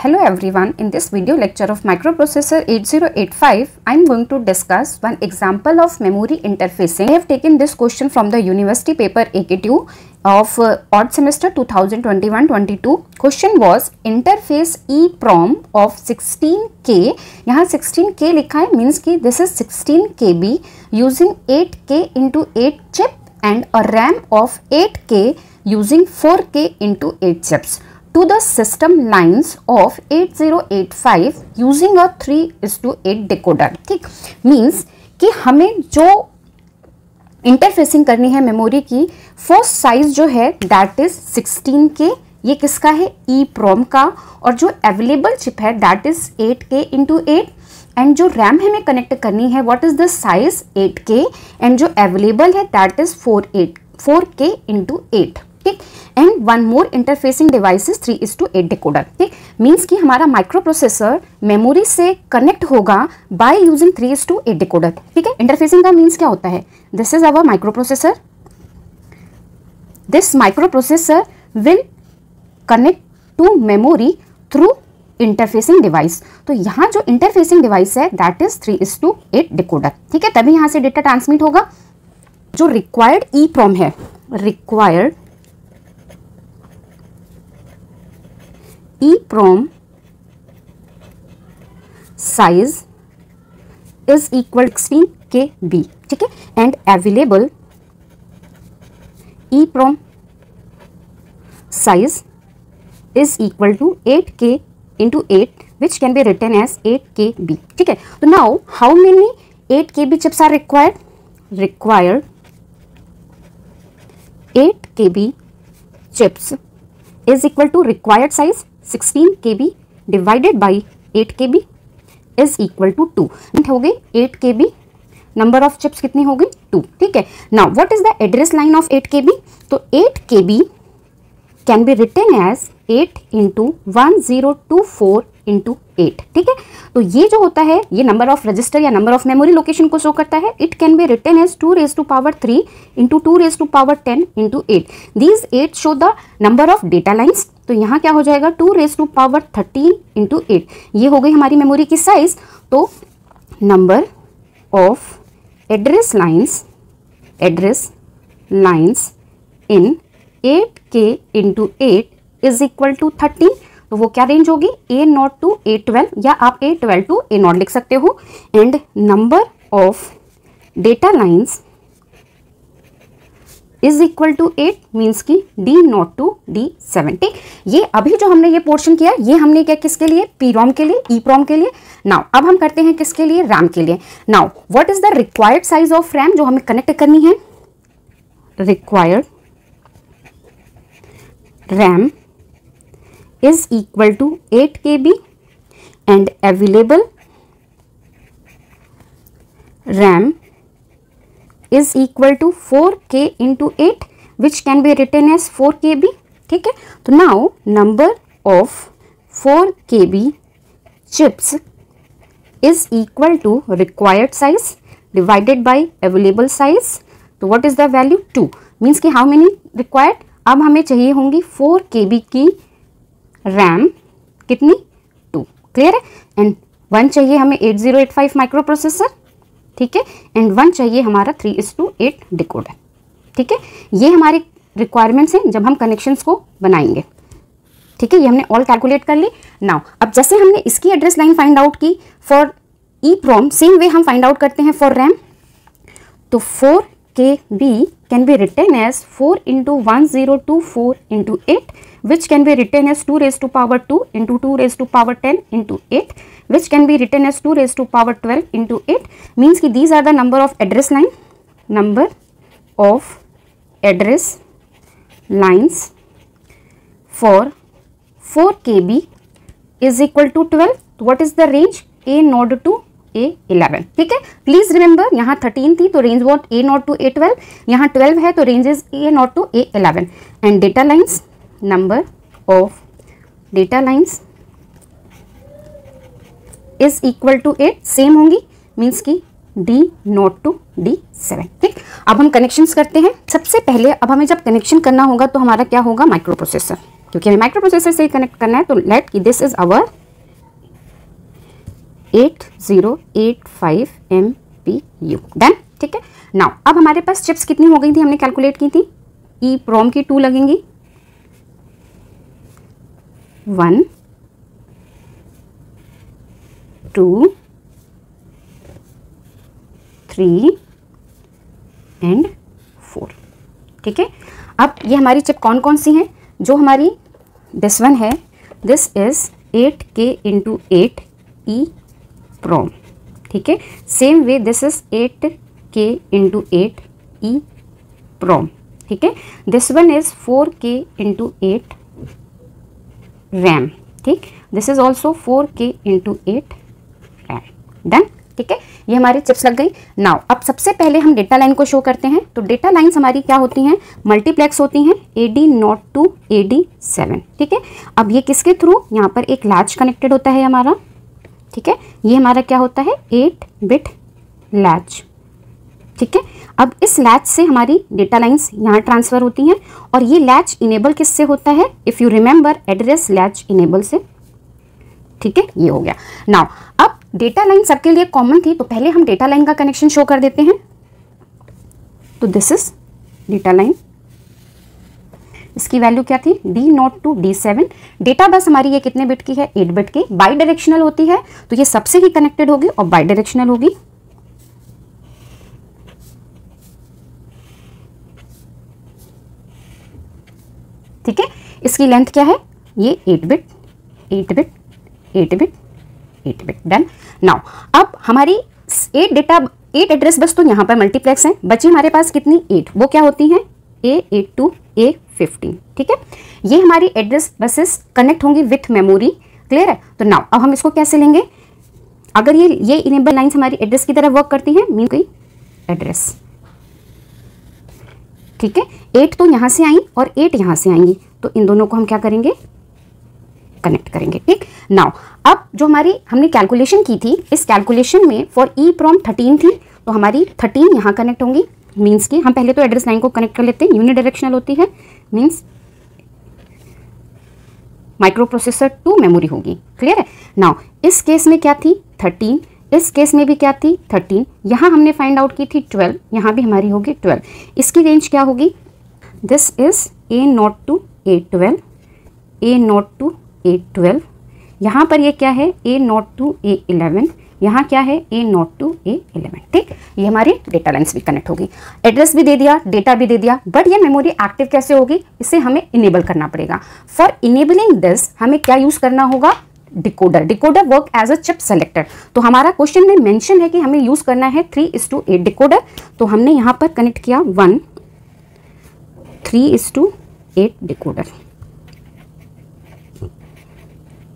Hello everyone, in this video lecture of microprocessor 8085, I am going to discuss one example of memory interfacing. I have taken this question from the university paper AKTU of odd semester 2021-22. Question was interface EEPROM of 16K. यहाँ 16K लिखा है, means कि this is 16 KB using 8K into 8 chip and a RAM of 8K using 4K into 8 chips to the system lines of 8085 using a 3:8 decoder. ठीक, means कि हमें जो interfacing करनी है मेमोरी की, फर्स्ट साइज जो है दैट इज 16K. ये किसका है? EEPROM का. और जो अवेलेबल चिप है that is 8K into 8. And जो रैम हमें कनेक्ट करनी है what is the size? 8K. And जो अवेलेबल है दैट इज 4K into 8. ठीक. And one more interfacing devices 3:8 decoder. ठीक, मीन्स कि हमारा माइक्रोप्रोसेसर मेमोरी से कनेक्ट होगा बाय यूजिंग 3:8 डिकोडर. ठीक है, इंटरफेसिंग का मीन्स क्या होता है? This is our microprocessor. This microprocessor will connect to memory through interfacing device. तो यहाँ जो इंटरफेसिंग डिवाइस है दैट इज 3:8 डिकोडर. ठीक है, तभी यहाँ से डेटा ट्रांसमिट होगा. जो रिक्वायर्ड EEPROM है, required EEPROM size is equal to 16 KB. ठीक है, and available EEPROM size is equal to 8K into 8 which can be written as 8 KB. ठीक है, तो now how many 8 KB chips are required? Required 8 KB chips is equal to required size 16 KB divided by 8 KB is equal to 2. हो गई 8 KB. Number of chips कितनी हो गई? 2. ठीक है, now what is the address line of 8 KB? तो 8 KB can be written as 8 into 1024 into 8. ठीक है, तो ये जो होता है ये नंबर ऑफ रजिस्टर या नंबर ऑफ मेमोरी लोकेशन को शो करता है. It can be written as 2⁻³ into 2⁻10 into 8. These 8 show the number of data lines. तो यहाँ क्या हो जाएगा? 2⁻13 into 8. ये हो गई हमारी मेमोरी की साइज. तो number of address lines in 8K into 8 is equal to 13. तो वो क्या रेंज होगी? A0 to A12 या आप A12 to A0 लिख सकते हो. And number of data lines is equal to 8 means की D0 to D7. ठीक, ये अभी जो हमने ये पोर्शन किया ये हमने क्या किसके लिए? PROM के लिए, EEPROM के लिए. नाउ अब हम करते हैं किसके लिए? RAM के लिए. Now what is the required size of RAM जो हमें कनेक्ट करनी है? Required RAM is equal to 8 KB and available RAM is equal to 4K into 8 which can be written as 4 KB. ठीक है, तो now number of 4 KB chips is equal to required size divided by available size. तो what is the value? 2 means कि how many required? अब हमें चाहिए होंगी 4 KB की रैम. कितनी? 2. क्लियर है. एंड 1 चाहिए हमें 8085 माइक्रो प्रोसेसर. ठीक है, एंड 1 चाहिए हमारा 3:8 डिकोडर. ठीक है, ये हमारे रिक्वायरमेंट्स हैं जब हम कनेक्शंस को बनाएंगे. ठीक है, ये हमने ऑल कैलकुलेट कर ली. नाउ अब जैसे हमने इसकी एड्रेस लाइन फाइंड आउट की फॉर EEPROM, सेम वे हम फाइंड आउट करते हैं फॉर रैम. तो 4 KB can be written as 4 into 1024 into 8 which can be written as 2⁻² into 2⁻10 into 8 which can be written as 2⁻12 into 8 means कि these are the number of address line. Number of address lines for 4 KB is equal to 12. What is the range? A0 to A11. ठीक है, please remember यहाँ 13 थी तो range what A0 to A12. यहाँ 12 है तो range is A0 to A11. And data lines, number of data lines is equal to 8. Same होंगी means की D0 to D7. ठीक, अब हम कनेक्शंस करते हैं. सबसे पहले अब हमें जब कनेक्शन करना होगा तो हमारा क्या होगा? Micro processor. क्योंकि हमें माइक्रो प्रोसेसर से कनेक्ट करना है, तो लेट कि this is our 8085 MPU। Done, ठीक है। नाउ अब हमारे पास चिप्स कितनी हो गई थी, हमने कैलकुलेट की थी, EEPROM की 2 लगेंगी, 1 2 3 एंड 4, ठीक है। अब ये हमारी चिप कौन कौन सी हैं, जो हमारी दिस वन है, दिस इज 8K × 8 EEPROM, ठीक है। Same way this is 8K × 8 EEPROM, ठीक है। This one is 4K × 8 RAM, ठीक। This is also 4K × 8 RAM। Done, ठीक है। ये हमारी चिप्स लग गई। नाउ अब सबसे पहले हम डेटा लाइन को शो करते हैं। तो डेटा लाइन्स हमारी क्या होती हैं, मल्टीप्लेक्स होती हैं, AD0 to AD7, ठीक है। अब ये किसके थ्रू, यहाँ पर एक लैच कनेक्टेड होता है हमारा, ठीक है। ये हमारा क्या होता है, 8 बिट लैच, ठीक है। अब इस लैच से हमारी डेटा लाइन्स यहाँ ट्रांसफर होती हैं, और ये लैच इनेबल किससे होता है, if you remember address latch enable से, ठीक है। ये हो गया। नाउ अब डेटा लाइन सबके लिए कॉमन थी, तो पहले हम डेटा लाइन का कनेक्शन शो कर देते हैं। तो दिस इज डेटा लाइन, इसकी वैल्यू क्या थी, D0 to D7। Data bus हमारी ये कितने बिट की है, 8 बिट की, बाई डायरेक्शनल होती है, तो ये सबसे ही कनेक्टेड होगी और बाई डायरेक्शनल होगी, ठीक है। इसकी लेंथ क्या है, ये 8 bit 8 bit 8 bit 8 bit. Done. Now अब हमारी 8 एड्रेस बस तो यहाँ पर मल्टीप्लेक्स है, बची हमारे पास कितनी, 8, वो क्या होती हैं, A8 to A15, ठीक है। ये हमारी एड्रेस बसेस कनेक्ट होंगी विथ मेमोरी, क्लियर है। तो नाउ अब हम इसको कैसे लेंगे, अगर ये इनेबल लाइन्स हमारी एड्रेस की तरह वर्क करती हैं, मीन कोई एड्रेस, ठीक है। 8 तो यहाँ से आई और 8 यहाँ से आएंगी, तो इन दोनों को हम क्या करेंगे, कनेक्ट करेंगे, ठीक। नाउ अब जो हमारी हमने कैलकुलेशन की थी, इस कैलकुलेशन में फॉर EEPROM 13 थी, तो हमारी 13 यहाँ कनेक्ट होंगी, मीन्स कि हम पहले तो एड्रेस लाइन को कनेक्ट कर लेते हैं, यूनिडायरेक्शनल होती है, means micro processor to memory होगी, क्लियर है। नाउ इस केस में क्या थी, 13, इस केस में भी क्या थी, 13, यहाँ हमने फाइंड आउट की थी 12, यहाँ भी हमारी होगी 12। इसकी रेंज क्या होगी, this is A0 to A12, A0 to A12, यहाँ पर ये क्या है, A0 to A11, यहाँ क्या है, A0 to A11, ठीक। ये हमारी डेटा लाइन्स भी कनेक्ट होगी, एड्रेस भी दे दिया, डेटा भी दे दिया, बट ये मेमोरी एक्टिव कैसे होगी, इसे हमें इनेबल करना पड़ेगा। फॉर इनेबलिंग दिस हमें क्या यूज करना होगा, decoder. Decoder work as a chip selector. तो हमारा क्वेश्चन में मेंशन है कि हमें यूज करना है 3:8 डिकोडर, तो हमने यहाँ पर कनेक्ट किया 1 3:8 डिकोडर,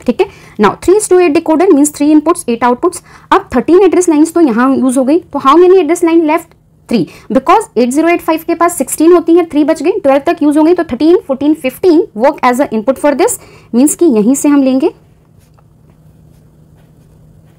ठीक है। Now 3:8 decoder means 3 inputs 8 outputs. अब 13 एड्रेस लाइन्स तो यहाँ यूज हो गई, तो how many address line left, 3, because 8085 के पास 16 होती हैं, 3 बच गई, 12 तक यूज हो गई, तो 13 14 15 work as a input for this, means कि यहीं से हम लेंगे,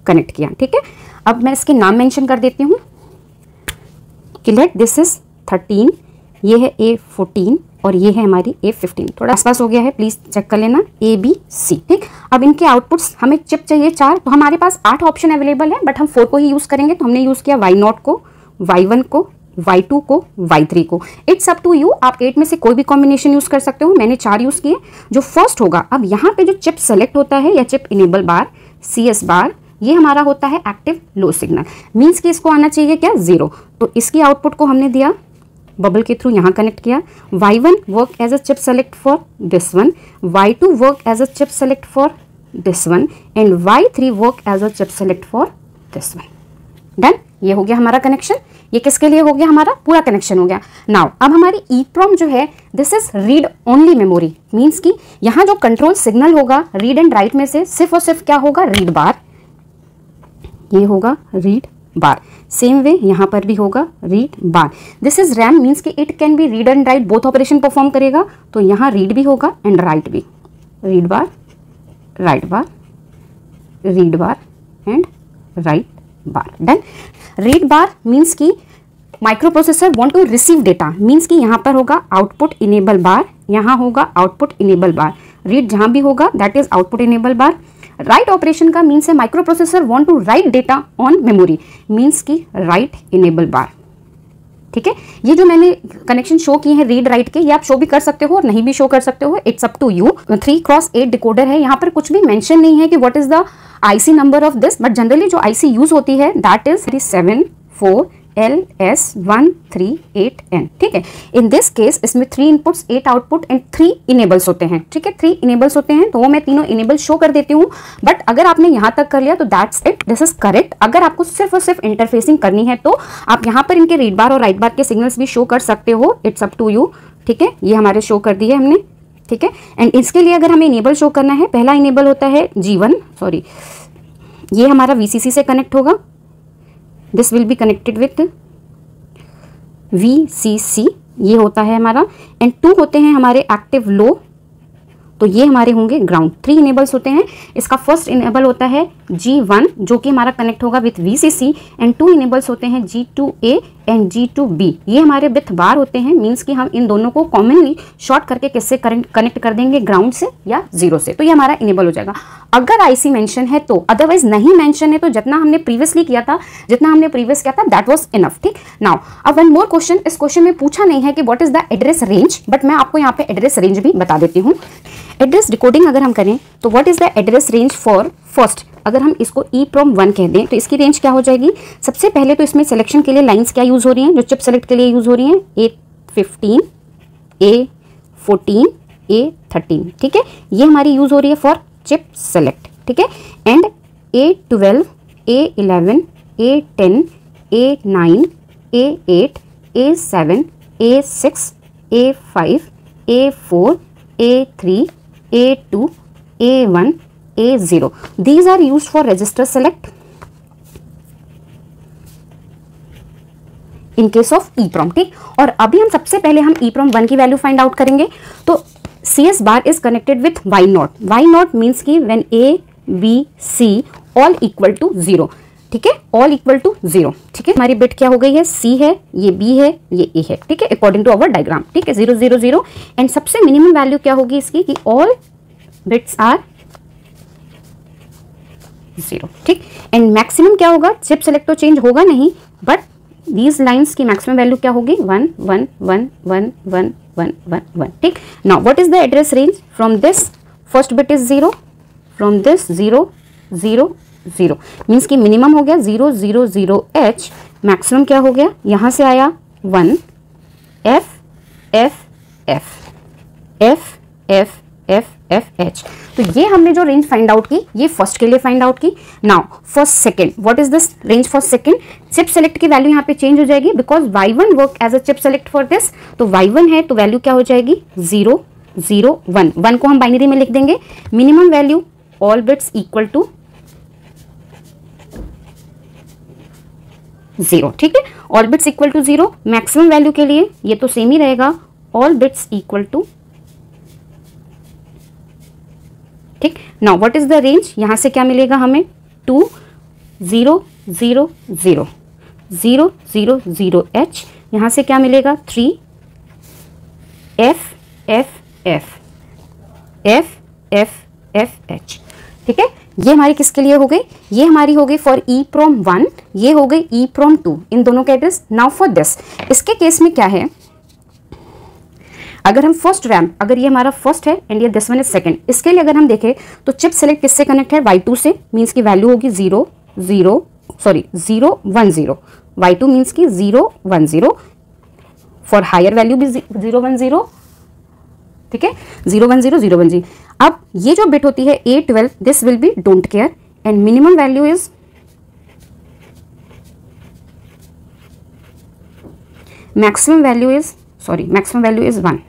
कनेक्ट किया, ठीक है। अब मैं इसके नाम मेंशन कर देती हूँ कि लेट दिस इज 13, ये है A14 और ये है हमारी A15, थोड़ा आसपास हो गया है, प्लीज चेक कर लेना, ABC, ठीक। अब इनके आउटपुट्स हमें चिप चाहिए 4, तो हमारे पास 8 ऑप्शन अवेलेबल है, बट हम 4 को ही यूज करेंगे, तो हमने यूज किया Y0 को, Y1 को, Y2 को, Y3 को। इट्स अप टू यू, आप 8 में से कोई भी कॉम्बिनेशन यूज कर सकते हो, मैंने 4 यूज किए। जो फर्स्ट होगा, अब यहाँ पे जो चिप सेलेक्ट होता है या चिप इनेबल बार, CS बार, ये हमारा होता है एक्टिव लो सिग्नल, मीन्स कि इसको आना चाहिए क्या, 0, तो इसकी आउटपुट को हमने दिया बबल के थ्रू, यहाँ कनेक्ट किया। Y1 work as a chip select for this one, Y2 work as a chip select for this one, and Y3 work as a chip select for this one. Done, ये हो गया हमारा connection. ये किसके लिए हो गया, हमारा पूरा कनेक्शन हो गया। नाउ अब हमारी EEPROM जो है, this is read only memory, means कि यहाँ जो कंट्रोल सिग्नल होगा रीड एंड राइट में से सिर्फ और सिर्फ क्या होगा, रीड बार, ये होगा रीड बार। सेम वे यहाँ पर भी होगा read bar. This is RAM, means कि it can be read and write, both operation perform करेगा, तो यहाँ रीड भी होगा एंड राइट भी, read bar, write bar, read bar and write bar. Done. Read bar means कि micro processor want to receive data, means कि यहाँ पर होगा आउटपुट इनेबल बार, यहाँ होगा आउटपुट इनेबल बार। रीड जहां भी होगा that is output enable bar. Write operation का मीन्स है micro processor want to write data on memory, means की राइट इनेबल बार। ठीक है, ये जो मैंने कनेक्शन शो किए हैं रीड राइट के, ये आप शो भी कर सकते हो और नहीं भी शो कर सकते हो, it's up to you. 3x8 decoder है, यहाँ पर कुछ भी मेंशन नहीं है कि what is the IC number of this, but generally जो आईसी यूज होती है दैट इज 374LS138N। ठीक है, इन दिस केस इसमें 3 इनपुट्स 8 आउटपुट एंड 3 इनेबल्स होते हैं। ठीक है, 3 इनेबल्स होते हैं, तो वो मैं तीनों इनेबल शो कर देती हूँ। बट अगर आपने यहाँ तक कर लिया तो that's it, this is correct. अगर आपको सिर्फ और सिर्फ इंटरफेसिंग करनी है तो आप यहाँ पर इनके रीड बार और राइट बार के सिग्नल्स भी शो कर सकते हो, इट्स अप टू यू। ठीक है, ये हमारे शो कर दिए हमने। ठीक है, एंड इसके लिए अगर हमें इनेबल शो करना है, पहला इनेबल होता है G1, सॉरी ये हमारा VCC से कनेक्ट होगा, this will be connected with VCC, ये होता है हमारा। एंड 2 होते हैं हमारे एक्टिव लो, तो ये हमारे होंगे ग्राउंड। 3 इनेबल्स होते हैं, इसका फर्स्ट इनेबल होता है G1 जो कि हमारा कनेक्ट होगा विथ VCC, एंड 2 इनेबल्स होते हैं G2A एंड G2B, ये हमारे विथ बार होते हैं, मीन्स कि हम इन दोनों को कॉमनली शॉर्ट करके किससे कनेक्ट कर देंगे, ग्राउंड से या 0 से, तो ये हमारा इनेबल हो जाएगा। अगर आईसी मेंशन है तो, अदरवाइज नहीं मेंशन है तो जितना हमने प्रीवियसली किया था, जितना हमने प्रीवियस किया था दैट वाज इनफ। ठीक, नाउ अब वन मोर क्वेश्चन, इस क्वेश्चन में पूछा नहीं है कि what is the address range, but मैं आपको यहाँ पे एड्रेस रेंज भी बता देती हूँ। एड्रेस डिकोडिंग अगर हम करें तो what is the address range for first, अगर हम इसको EEPROM 1 कह दें तो इसकी रेंज क्या हो जाएगी। सबसे पहले तो इसमें सिलेक्शन के लिए लाइंस क्या यूज हो रही हैं, जो चिप सेलेक्ट के लिए यूज हो रही हैं, A15, A14, A13। ठीक है, ये हमारी यूज हो रही है फॉर चिप सेलेक्ट। ठीक है, and A12, A11, A10, A9, A8, A7, A6, A5, A4, A3, A2, A1, A0, these are used for register select in case of EEPROM। ठीक, और अभी हम सबसे पहले हम EEPROM 1 की वैल्यू फाइंड आउट करेंगे। तो CS bar is connected with Y0, Y0 means की when A B C all equal to 0। ठीक है, ऑल इक्वल टू 0। ठीक है, हमारी बिट क्या हो गई है, C है, ये B है, ये A है। ठीक है, अकॉर्डिंग टू अवर डायग्राम। ठीक है, 0 0 0, एंड सबसे मिनिमम वैल्यू क्या होगी इसकी कि ऑल बिट्स आर 0। ठीक, एंड मैक्सिमम क्या होगा, चिप सेलेक्ट तो चेंज होगा नहीं, बट दीज लाइन्स की मैक्सिमम वैल्यू क्या होगी, 1 1 1 1 1 1 1 1। ठीक, now what is the address range, from this first bit is 0, from this 0 0 0, means कि मिनिमम हो गया 0 0 0 H, मैक्सिमम क्या हो गया, यहां से आया 1 F F F F F F F H। तो ये हमने जो रेंज फाइंड आउट की, ये फर्स्ट के लिए फाइंड आउट की। Now for second, what is this range for second, chip select की वैल्यू यहाँ पे चेंज हो जाएगी because Y1 work as a chip select for this, तो Y1 है तो वैल्यू क्या हो जाएगी 0 0 1, 1 को हम बाइनरी में लिख देंगे। Minimum value all bits equal to 0। ठीक है, all bits equal to 0। Maximum value के लिए ये तो सेम ही रहेगा, ऑल बिट्स इक्वल टू। ठीक, now what is the range, यहां से क्या मिलेगा हमें 2 0 0 0 0 0 0 H, यहां से क्या मिलेगा 3 F F F F F F H। ठीक है, ये हमारी किसके लिए हो गई, ये हमारी हो गई फॉर EEPROM 1, ये हो गई EEPROM 2, इन दोनों के एड्रेस। नाउ फॉर दिस, इसके केस में क्या है, अगर हम फर्स्ट रैम, अगर ये हमारा फर्स्ट है एंड ये दिस वन इज सेकंड, इसके लिए अगर हम देखें तो चिप सेलेक्ट किससे कनेक्ट है, Y2 से, मीन्स की वैल्यू होगी 0 0 1 0, Y2 मीन्स की 0 1 0, फॉर हायर वैल्यू भी 0 1 0। ठीक है, 0 1 0 0 1 0। अब ये जो बिट होती है A12, this will be don't care, and minimum value is maximum value is 1।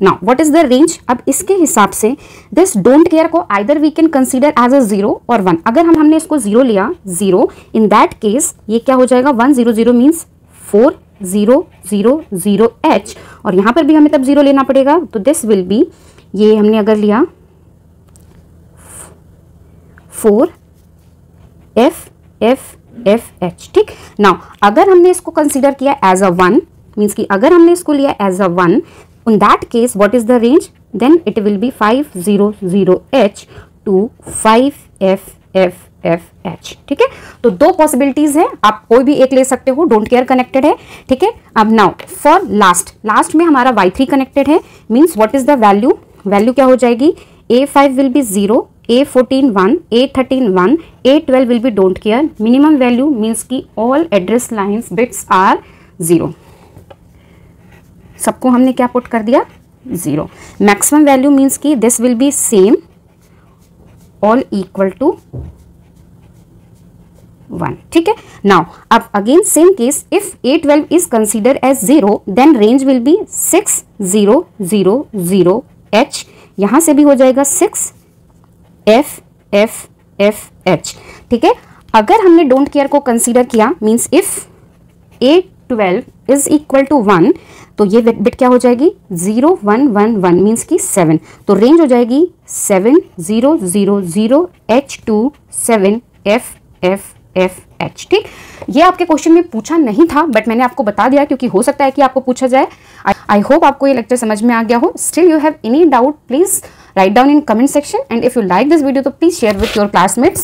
Now what is the range, अब इसके हिसाब से दिस डोंट केयर को either we can consider as a 0 और 1। अगर हमने इसको 0 लिया, 0, इन दैट केस ये क्या हो जाएगा 1 0 0 मीन्स 4 0 0 0 H, और यहां पर भी हमें तब 0 लेना पड़ेगा, तो दिस विल बी, ये हमने अगर लिया 4 F F F H। ठीक, नाउ अगर हमने इसको कंसीडर किया एज अ 1, मीन्स कि अगर हमने इसको लिया as a 1, in that case what is the range, then it will be 500H to 5FFFH। ठीक है, तो दो पॉसिबिलिटीज है, आप कोई भी एक ले सकते हो, डोंट केयर कनेक्टेड है। ठीक है, अब नाउ फॉर लास्ट में हमारा Y3 कनेक्टेड है, means what is the value क्या हो जाएगी, A5 will be 0, A14 1, A13 1, A12 will be don't care, minimum value means की all address lines bits are 0, सबको हमने क्या पुट कर दिया 0। मैक्सिमम वैल्यू मीन्स की this will be same, all equal to 1। ठीक है, नाउ अब again same case, if A12 is consider as 0 then range will be 6000H, यहां से भी हो जाएगा 6FFFH। ठीक है, अगर हमने डोंट केयर को कंसीडर किया means if A12 is equal to 1, तो ये बिट क्या हो जाएगी 0111 मीन्स की 7, तो रेंज हो जाएगी 7000H to 7FFFH। ठीक, ये आपके क्वेश्चन में पूछा नहीं था बट मैंने आपको बता दिया क्योंकि हो सकता है कि आपको पूछा जाए। आई होप आपको ये लेक्चर समझ में आ गया हो। Still you have any doubt please write down in comment section, and if you like this video तो please share with your classmates.